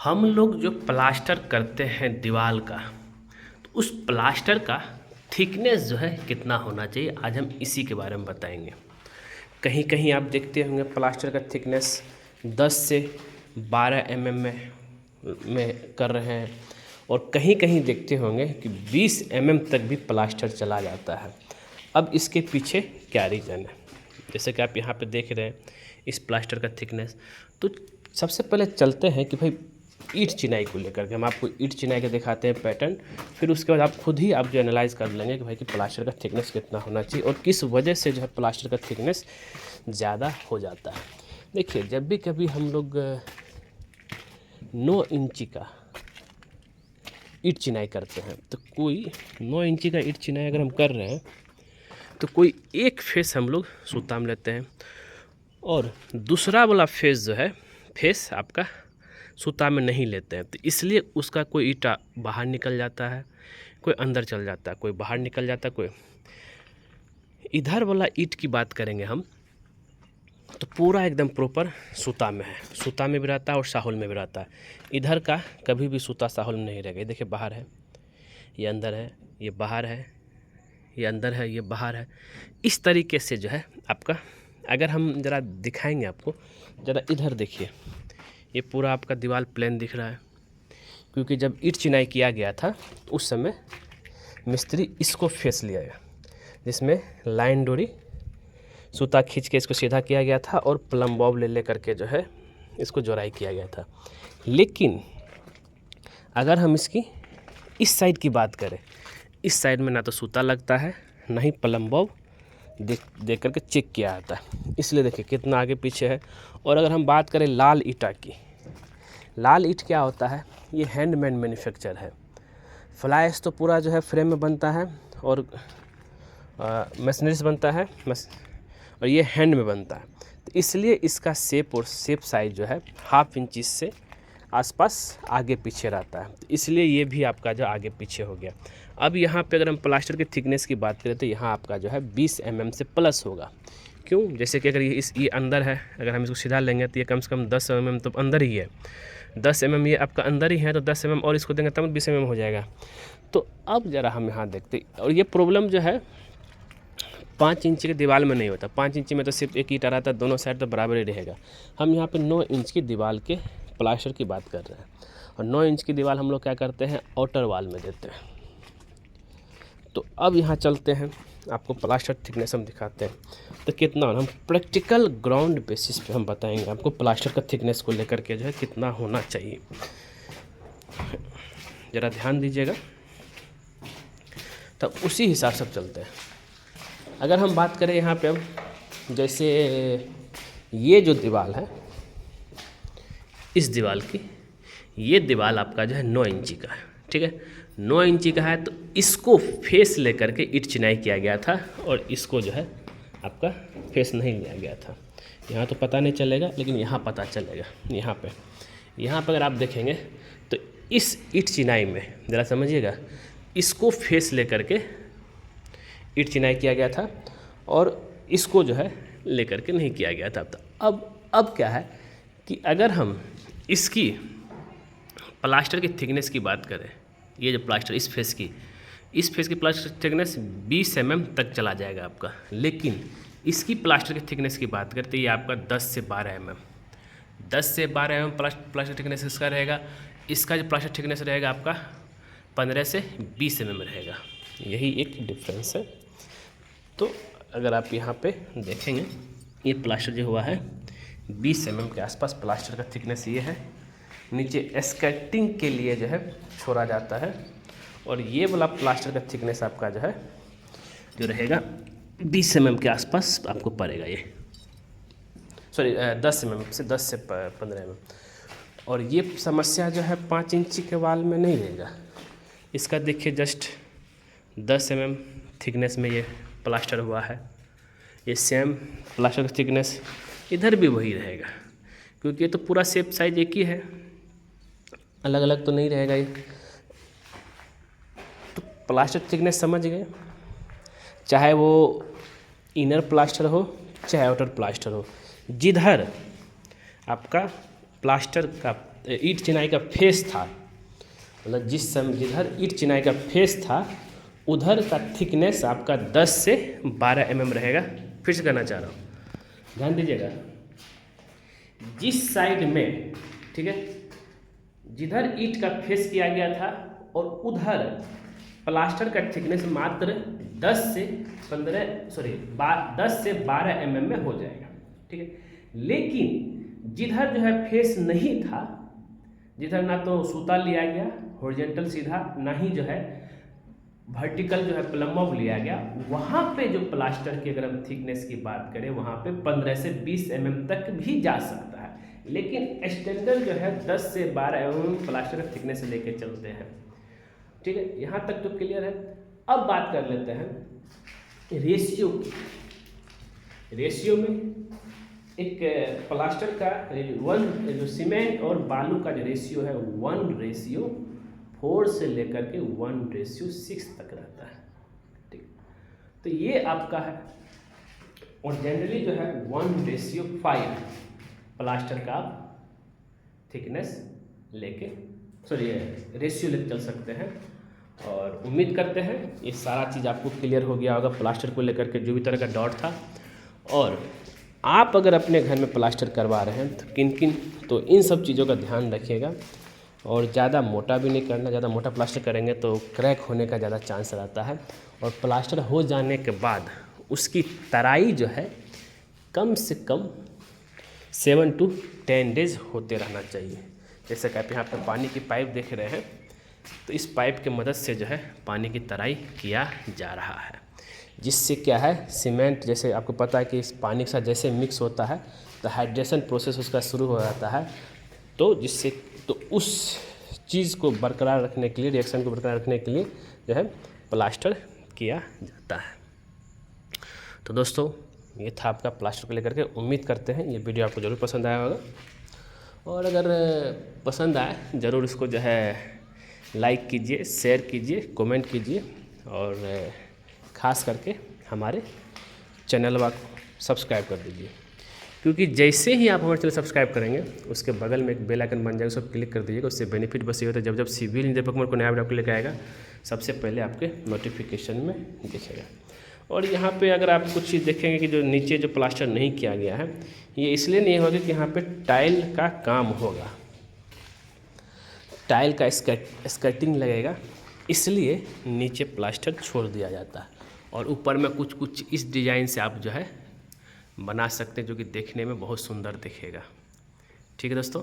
हम लोग जो प्लास्टर करते हैं दीवार का, तो उस प्लास्टर का थिकनेस जो है कितना होना चाहिए, आज हम इसी के बारे में बताएंगे। कहीं कहीं आप देखते होंगे प्लास्टर का थिकनेस 10 से 12 में कर रहे हैं, और कहीं कहीं देखते होंगे कि 20 तक भी प्लास्टर चला जाता है। अब इसके पीछे क्या रीज़न है, जैसे कि आप यहाँ पे देख रहे हैं इस प्लास्टर का थिकनेस। तो सबसे पहले चलते हैं कि भाई ईंट चिनाई को लेकर के हम आपको ईंट चिनाई के दिखाते हैं पैटर्न, फिर उसके बाद आप खुद ही आप जो एनालाइज कर लेंगे कि भाई कि प्लास्टर का थिकनेस कितना होना चाहिए और किस वजह से जो है प्लास्टर का थिकनेस ज़्यादा हो जाता है। देखिए, जब भी कभी हम लोग 9 इंची का ईंट चिनाई करते हैं, तो कोई 9 इंची का ईंट चिनाई अगर हम कर रहे हैं तो कोई एक फेस हम लोग सुताम लेते हैं, और दूसरा वाला फेस जो है फेस आपका सूता में नहीं लेते हैं। तो इसलिए उसका कोई ईंटा बाहर निकल जाता है, कोई अंदर चल जाता है, कोई बाहर निकल जाता है, कोई इधर वाला ईंट की बात करेंगे हम तो पूरा एकदम प्रॉपर सूता में है, सूता में भी रहता है और साहुल में भी रहता है। इधर का कभी भी सूता साहुल में नहीं रहेगा। ये देखिए, बाहर है, ये अंदर है, ये बाहर है, ये अंदर है, ये बाहर है। इस तरीके से जो है आपका, अगर हम ज़रा दिखाएंगे आपको, ज़रा इधर देखिए, ये पूरा आपका दीवार प्लेन दिख रहा है, क्योंकि जब ईंट चिनाई किया गया था उस समय मिस्त्री इसको फेस लिया गया, जिसमें लाइन डोरी सूता खींच के इसको सीधा किया गया था और प्लम बॉब ले करके जो है इसको जोड़ाई किया गया था। लेकिन अगर हम इसकी इस साइड की बात करें, इस साइड में ना तो सूता लगता है, ना ही प्लम बॉब देख करके चेक किया जाता है, इसलिए देखिए कितना आगे पीछे है। और अगर हम बात करें लाल ईंटा की, लाल ईंट क्या होता है, ये हैंडमेड मैन्युफैक्चर है। फ्लाई तो पूरा जो है फ्रेम में बनता है और मशीनरी से बनता है, और ये हैंड में बनता है। तो इसलिए इसका शेप और शेप साइज जो है 1/2 इंच से आसपास आगे पीछे रहता है, तो इसलिए ये भी आपका जो आगे पीछे हो गया। अब यहाँ पे अगर हम प्लास्टर की थिकनेस की बात करें तो यहाँ आपका जो है 20 से प्लस होगा। क्यों? जैसे कि अगर ये अंदर है, अगर हम इसको सीधा लेंगे तो ये कम से कम 10 तो अंदर ही है, 10 ये आपका अंदर ही है, तो 10 और इसको देंगे तब 20 हो जाएगा। तो अब ज़रा हम यहाँ देखते, और ये प्रॉब्लम जो है 5 इंच के दीवार में नहीं होता। 5 इंच में तो सिर्फ एक ईंटा रहता है, दोनों साइड तो बराबर ही रहेगा। हम यहाँ पे 9 इंच की दीवार के प्लास्टर की बात कर रहे हैं, और 9 इंच की दीवार हम लोग क्या करते हैं, आउटर वाल में देते हैं। तो अब यहाँ चलते हैं, आपको प्लास्टर थिकनेस हम दिखाते हैं तो कितना, हम प्रैक्टिकल ग्राउंड बेसिस पे हम बताएंगे आपको प्लास्टर का थिकनेस को लेकर के जो है कितना होना चाहिए। ज़रा ध्यान दीजिएगा, तो उसी हिसाब से चलते हैं। अगर हम बात करें यहाँ पे, हम जैसे ये जो दीवार है, इस दीवार की, ये दीवार आपका जो है 9 इंची का है, ठीक है, 9 इंची का है। तो इसको फेस लेकर के ईंट चिनाई किया गया था, और इसको जो है आपका फेस नहीं लिया गया था। यहाँ तो पता नहीं चलेगा, लेकिन यहाँ पता चलेगा। यहाँ पे अगर आप देखेंगे तो इस ईंट चिनाई में ज़रा समझिएगा, इसको फेस लेकर के ईंट चिनाई किया गया था, और इसको जो है लेकर के नहीं किया गया था। तो अब क्या है कि अगर हम इसकी प्लास्टर की थिकनेस की बात करें, ये जो प्लास्टर इस फेस की प्लास्टर थिकनेस 20 तक चला जाएगा आपका। लेकिन इसकी प्लास्टर की थिकनेस की बात करते ये आपका 10 से 12 10 से 12 प्लास्टर थिकनेस इसका रहेगा। इसका जो प्लास्टर थिकनेस रहेगा आपका 15 से 20 रहेगा। यही एक डिफरेंस है। तो अगर आप यहाँ पे देखेंगे, ये प्लास्टर जो हुआ है 20 के आसपास प्लास्टर का थिकनेस ये है। नीचे स्कर्टिंग के लिए जो है छोड़ा जाता है, और ये वाला प्लास्टर का थिकनेस आपका जो है जो रहेगा 20 के आसपास आपको पड़ेगा। ये 10 से 10 से 15 और ये समस्या जो है 5 इंची के वाल में नहीं रहेगा। इसका देखिए जस्ट 10 थिकनेस में ये प्लास्टर हुआ है। ये सेम प्लास्टर का थिकनेस इधर भी वही रहेगा, क्योंकि ये तो पूरा शेप साइज एक ही है, अलग अलग तो नहीं रहेगा ये। तो प्लास्टर थिकनेस समझ गए, चाहे वो इनर प्लास्टर हो चाहे आउटर प्लास्टर हो, जिधर आपका प्लास्टर का ईंट चिनाई का फेस था, मतलब जिस समय जिधर ईंट चिनाई का फेस था उधर का थिकनेस आपका 10 से 12 mm रहेगा। फिर से करना चाह रहा हूँ, ध्यान दीजिएगा। जिस साइड में, ठीक है, जिधर ईंट का फेस किया गया था और उधर प्लास्टर का थिकनेस मात्र 10 से 12 mm में हो जाएगा, ठीक है। लेकिन जिधर जो है फेस नहीं था, जिधर ना तो सूता लिया गया हॉरिजॉन्टल सीधा, ना ही जो है वर्टिकल जो है प्लम्ब लिया गया, वहाँ पे जो प्लास्टर की अगर हम थिकनेस की बात करें वहाँ पे 15 से 20 mm तक भी जा सकता है। लेकिन स्टैंडर्ड जो है 10 से 12 mm प्लास्टर का थिकनेस लेके चलते हैं, ठीक है। यहाँ तक तो क्लियर है। अब बात कर लेते हैं रेशियो की। रेशियो में एक प्लास्टर का जो सीमेंट और बालू का जो रेशियो है 1:4 से लेकर के 1:6 तक रहता है, ठीक। तो ये आपका है, और जनरली जो है 1:5 प्लास्टर का आप थिकनेस लेके रेशियो लेके चल सकते हैं। और उम्मीद करते हैं ये सारा चीज़ आपको क्लियर हो गया होगा प्लास्टर को लेकर के, जो भी तरह का डाउट था। और आप अगर अपने घर में प्लास्टर करवा रहे हैं तो किन तो इन सब चीज़ों का ध्यान रखिएगा। और ज़्यादा मोटा भी नहीं करना, ज़्यादा मोटा प्लास्टर करेंगे तो क्रैक होने का ज़्यादा चांस रहता है। और प्लास्टर हो जाने के बाद उसकी तराई जो है कम से कम 7 to 10 डेज होते रहना चाहिए। जैसे कि आप यहाँ पर पानी की पाइप देख रहे हैं, तो इस पाइप की मदद से जो है पानी की तराई किया जा रहा है, जिससे क्या है सीमेंट, जैसे आपको पता है कि इस पानी के साथ जैसे मिक्स होता है तो हाइड्रेशन प्रोसेस उसका शुरू हो जाता है, तो जिससे तो उस चीज़ को बरकरार रखने के लिए, रिएक्शन को बरकरार रखने के लिए जो है प्लास्टर किया जाता है। तो दोस्तों ये था आपका प्लास्टर को लेकर के। उम्मीद करते हैं ये वीडियो आपको ज़रूर पसंद आया होगा, और अगर पसंद आए ज़रूर इसको जो है लाइक कीजिए, शेयर कीजिए, कमेंट कीजिए, और ख़ास करके हमारे चैनल को सब्सक्राइब कर दीजिए। क्योंकि जैसे ही आप हमारे चैनल सब्सक्राइब करेंगे उसके बगल में एक बेल आइकन बन जाएगा, उस पर क्लिक कर दीजिएगा। उससे बेनिफिट बस ये होता है जब सिविल इंजीनियर को नया वीडियो आपको लेकर आएगा सबसे पहले आपके नोटिफिकेशन में दिखेगा। और यहाँ पे अगर आप कुछ चीज़ देखेंगे कि जो नीचे जो प्लास्टर नहीं किया गया है, ये इसलिए नहीं होगा कि यहाँ पे टाइल का काम होगा, टाइल का स्कर्टिंग लगेगा, इसलिए नीचे प्लास्टर छोड़ दिया जाता है। और ऊपर में कुछ इस डिज़ाइन से आप जो है बना सकते हैं, जो कि देखने में बहुत सुंदर दिखेगा। ठीक है दोस्तों।